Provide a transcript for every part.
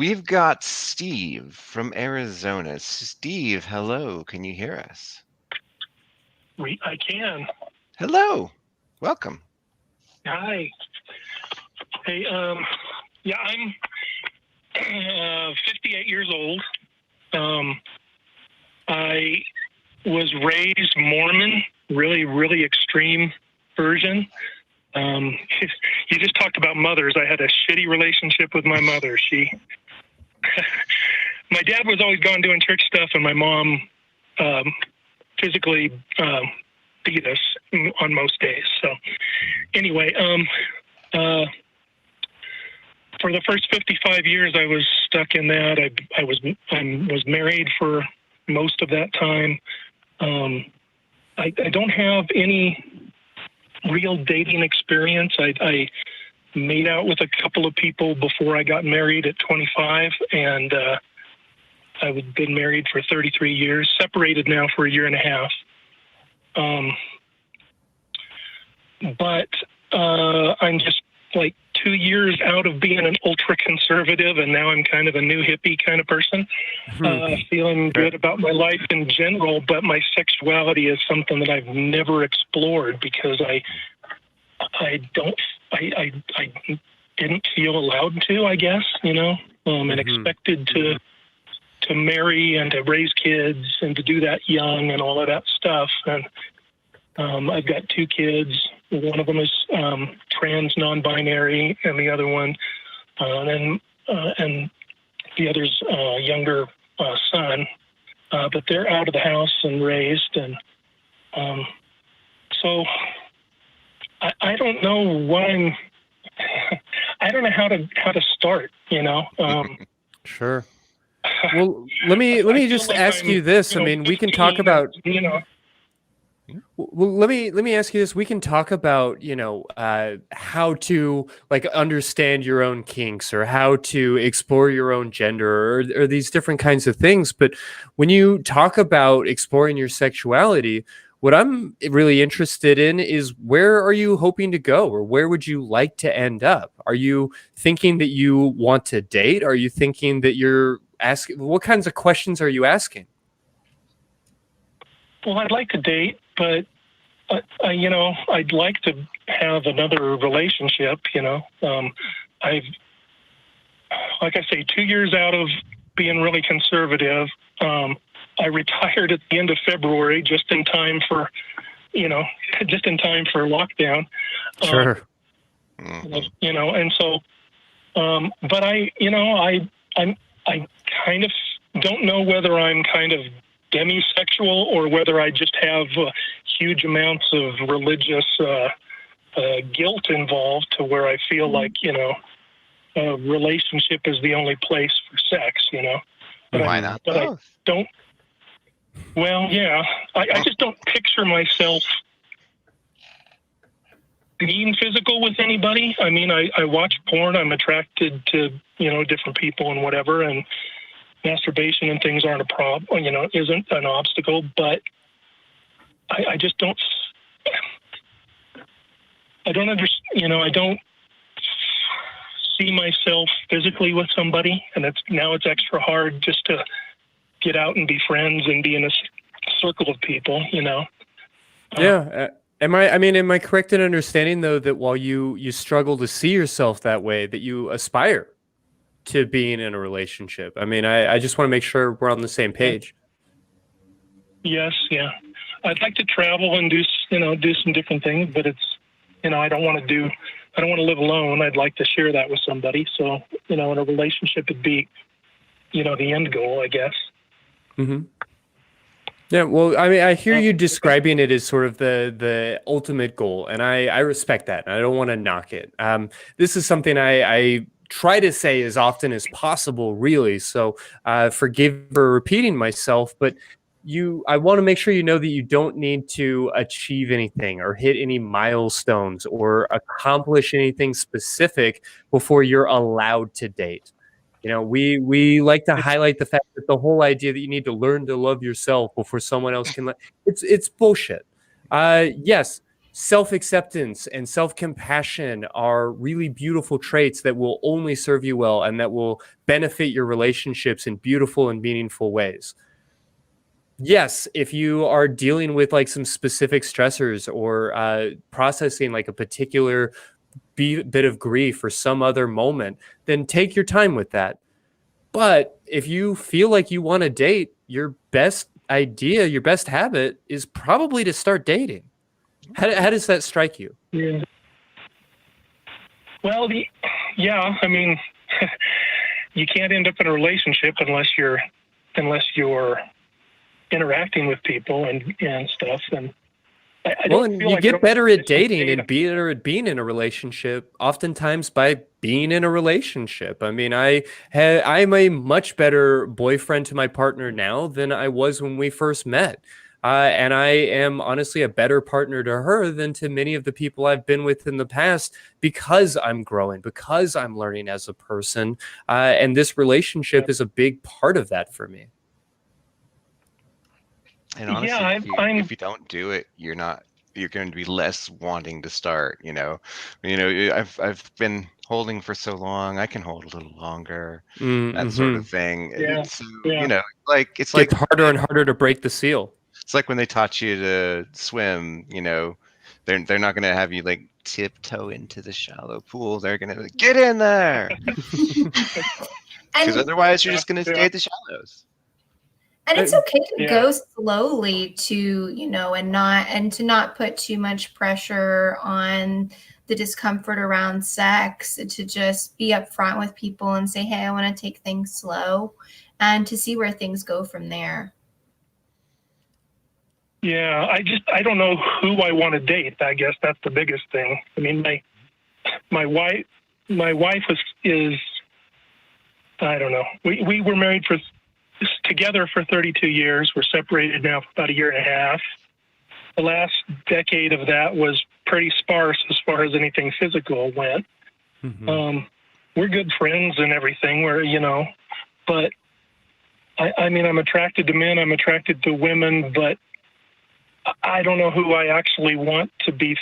We've got Steve from Arizona. Steve, hello. Can you hear us? I can. Hello. Welcome. Hi. Hey, yeah, I'm 58 years old. I was raised Mormon, really extreme version. You just talked about mothers. I had a shitty relationship with my mother. My dad was always gone doing church stuff, and my mom physically beat us on most days. So anyway, for the first 55 years, I was stuck in that. I was married for most of that time. I don't have any real dating experience. I made out with a couple of people before I got married at 25, and I've been married for 33 years, separated now for a year and a half. But I'm just like 2 years out of being an ultra conservative, and now I'm kind of a new hippie kind of person, feeling good about my life in general. But my sexuality is something that I've never explored because I didn't feel allowed to, I guess, and expected to marry and to raise kids and to do that young and all of that stuff. And I've got 2 kids. One of them is trans, non-binary, and the other one, and the other's younger son. But they're out of the house and raised, and so I don't know what I don't know how to start. Sure. Well, let me just ask you this. I mean, we can talk about. Well, let me ask you this. We can talk about, how to understand your own kinks or how to explore your own gender or these different kinds of things. But when you talk about exploring your sexuality, what I'm really interested in is where are you hoping to go, or where would you like to end up? Are you thinking that you want to date? Are you thinking that you're asking? What kinds of questions are you asking? Well, I'd like to date, but I'd like to have another relationship. I've, like I say, 2 years out of being really conservative. I retired at the end of February, just in time for lockdown. Sure. And so, but I kind of don't know whether I'm kind of demisexual or whether I just have huge amounts of religious guilt involved to where I feel like, a relationship is the only place for sex, But Why not? But I don't. Well, yeah, I just don't picture myself being physical with anybody. I mean, I watch porn. I'm attracted to, different people and whatever, and masturbation and things aren't a problem, isn't an obstacle, but I just don't understand, I don't see myself physically with somebody, and it's extra hard just to get out and be friends and be in a circle of people, Yeah. Am I correct in understanding though that while you struggle to see yourself that way, that you aspire to being in a relationship? I mean, I just want to make sure we're on the same page. Yes. Yeah. I'd like to travel and do some different things, but it's, I don't want to live alone. I'd like to share that with somebody. So, in a relationship would be, the end goal, I guess. Mm-hmm. Yeah, well, I mean, I hear you describing it as sort of the ultimate goal, and I respect that, and I don't want to knock it. This is something I try to say as often as possible, really. So forgive for repeating myself, but I want to make sure you know that you don't need to achieve anything or hit any milestones or accomplish anything specific before you're allowed to date. We like to highlight the fact that the whole idea that you need to learn to love yourself before someone else can it's bullshit. Yes, self-acceptance and self-compassion are really beautiful traits that will only serve you well and that will benefit your relationships in beautiful and meaningful ways. Yes, if you are dealing with like some specific stressors or processing like a particular bit of grief or some other moment, then take your time with that. But if you feel like you want to date, your best idea, your best habit is probably to start dating. How does that strike you? Yeah. Well, I mean, you can't end up in a relationship unless you're interacting with people and stuff. And and you get better at dating and better at being in a relationship, oftentimes by being in a relationship. I mean, I'm a much better boyfriend to my partner now than I was when we first met. And I am honestly a better partner to her than to many of the people I've been with in the past because I'm growing, because I'm learning as a person. And this relationship is a big part of that for me. And honestly, if you don't do it, you're going to be less wanting to start, I've been holding for so long, I can hold a little longer, that sort of thing. Yeah. So, Yeah. it's like harder and harder to break the seal. It's like when they taught you to swim, they're not going to have you like tiptoe into the shallow pool. They're going to get in there. Because otherwise you're just going to stay at the shallows. And it's okay to go slowly to, and to not put too much pressure on the discomfort around sex, to just be upfront with people and say, hey, I want to take things slow, and to see where things go from there. Yeah, I don't know who I want to date. I guess that's the biggest thing. I mean, my wife is I don't know. We were married together for 32 years. We're separated now for about a year and a half. The last decade of that was pretty sparse as far as anything physical went. Mm-hmm. We're good friends and everything. But I mean, I'm attracted to men. I'm attracted to women, but I don't know who I actually want to be,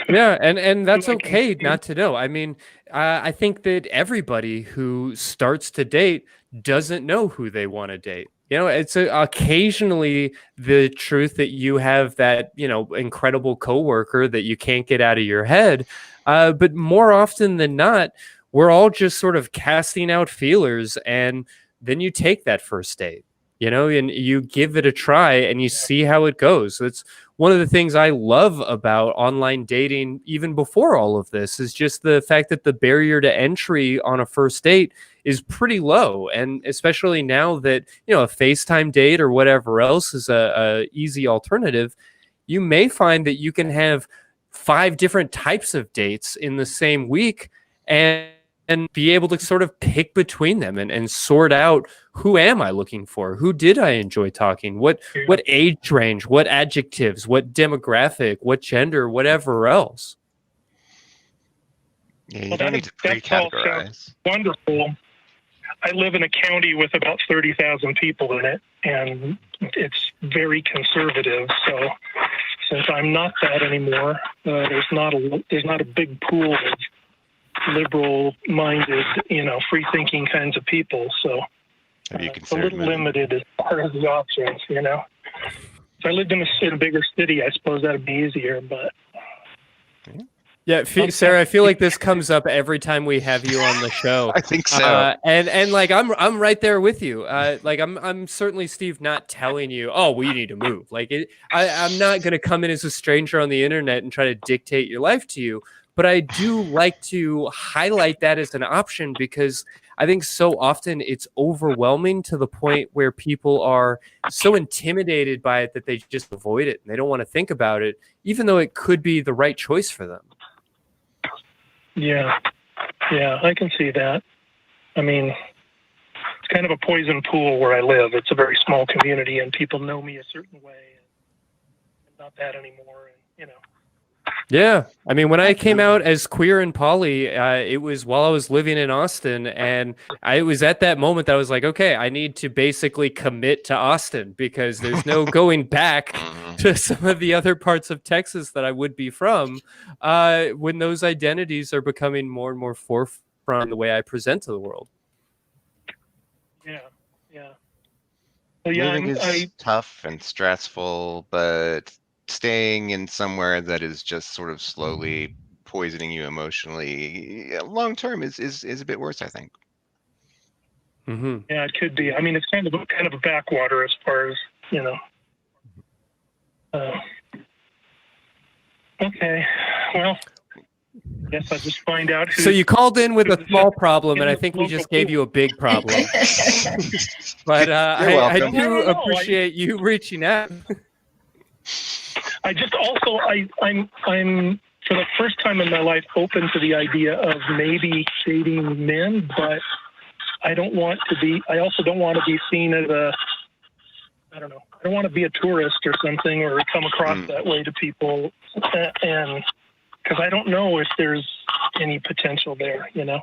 Yeah, and that's okay not to know. I mean, I think that everybody who starts to date doesn't know who they want to date. It's occasionally the truth that you have that, incredible coworker that you can't get out of your head. But more often than not, we're all just sort of casting out feelers, and then you take that first date. And you give it a try and you see how it goes. It's one of the things I love about online dating, even before all of this, is just the fact that the barrier to entry on a first date is pretty low. And especially now that, a FaceTime date or whatever else is a easy alternative, you may find that you can have 5 different types of dates in the same week and be able to sort of pick between them and sort out, who am I looking for? Who did I enjoy talking? What age range? What adjectives? What demographic? What gender? Whatever else. Yeah, you don't need to pre-categorize. Wonderful. I live in a county with about 30,000 people in it, and it's very conservative. So since I'm not that anymore, there's not a big pool of liberal-minded, free-thinking kinds of people. So it's a little limited as far as the options. If I lived in a bigger city, I suppose that'd be easier. But yeah, Sarah, I feel like this comes up every time we have you on the show. I think so. And like I'm right there with you. Like I'm certainly, Steve, not telling you, oh, well, you need to move. Like I'm not going to come in as a stranger on the internet and try to dictate your life to you. But I do like to highlight that as an option because I think so often it's overwhelming to the point where people are so intimidated by it that they just avoid it and they don't want to think about it, even though it could be the right choice for them. Yeah, I can see that. I mean, it's kind of a poison pool where I live. It's a very small community and people know me a certain way. And not that anymore. And, Yeah. I mean, when I came out as queer and poly, it was while I was living in Austin. And it was at that moment that I was like, okay, I need to basically commit to Austin because there's no going back to some of the other parts of Texas that I would be from when those identities are becoming more and more forefront in the way I present to the world. Yeah. Well, yeah, Moving is tough and stressful, but staying in somewhere that is just sort of slowly poisoning you emotionally, long term is a bit worse, I think. Mm-hmm. Yeah, it could be. I mean, it's kind of a backwater as far as, you know. Okay, well, I guess I'll just find out. So you called in with a small problem, and I think we just gave you a big problem. But I do appreciate you reaching out. I just also I'm for the first time in my life open to the idea of maybe dating men, but I also don't want to be seen as I don't want to be a tourist or something or come across that way to people, and because I don't know if there's any potential there, you know.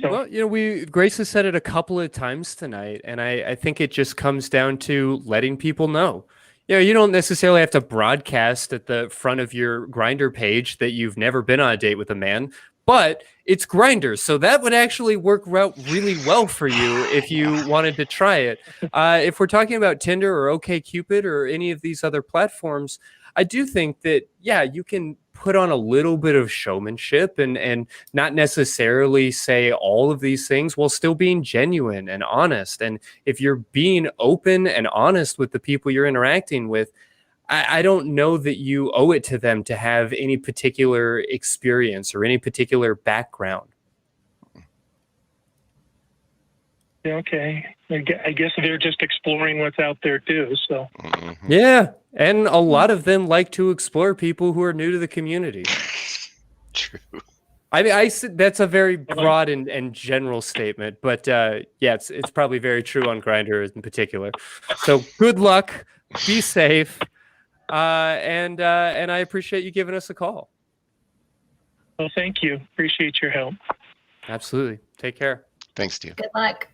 So. Well, you know, Grace has said it a couple of times tonight, and I think it just comes down to letting people know. You know, you don't necessarily have to broadcast at the front of your Grindr page that you've never been on a date with a man, but it's Grindr, so that would actually work out really well for you if you wanted to try it. If we're talking about Tinder or OkCupid or any of these other platforms, I do think that, yeah, you can put on a little bit of showmanship and not necessarily say all of these things while still being genuine and honest. And if you're being open and honest with the people you're interacting with, I don't know that you owe it to them to have any particular experience or any particular background. Okay. I guess they're just exploring what's out there too. So. Yeah. And a lot of them like to explore people who are new to the community. True. I mean, that's a very broad and general statement, but yeah, it's probably very true on Grindr in particular. So good luck, be safe, and I appreciate you giving us a call. Well, thank you. Appreciate your help. Absolutely. Take care. Thanks, Steve. Good luck.